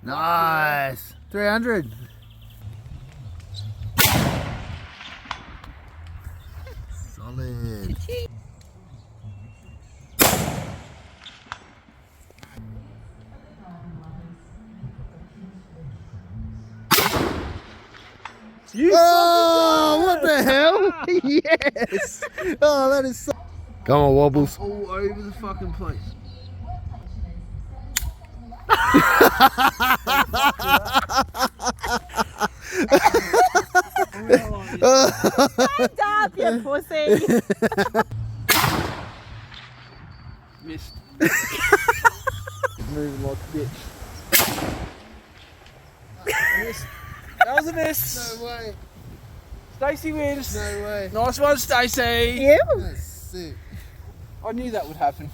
Nice. 300. Solid. Oh, what the hell? Yes. Oh, that is so... Come on, Wobbles. All over the fucking place. Stand up, you pussy. Missed. Moving like a bitch. Missed. That was a miss. No way. Stacey wins. No way. Nice one, Stacey. You? That's sick. I knew that would happen.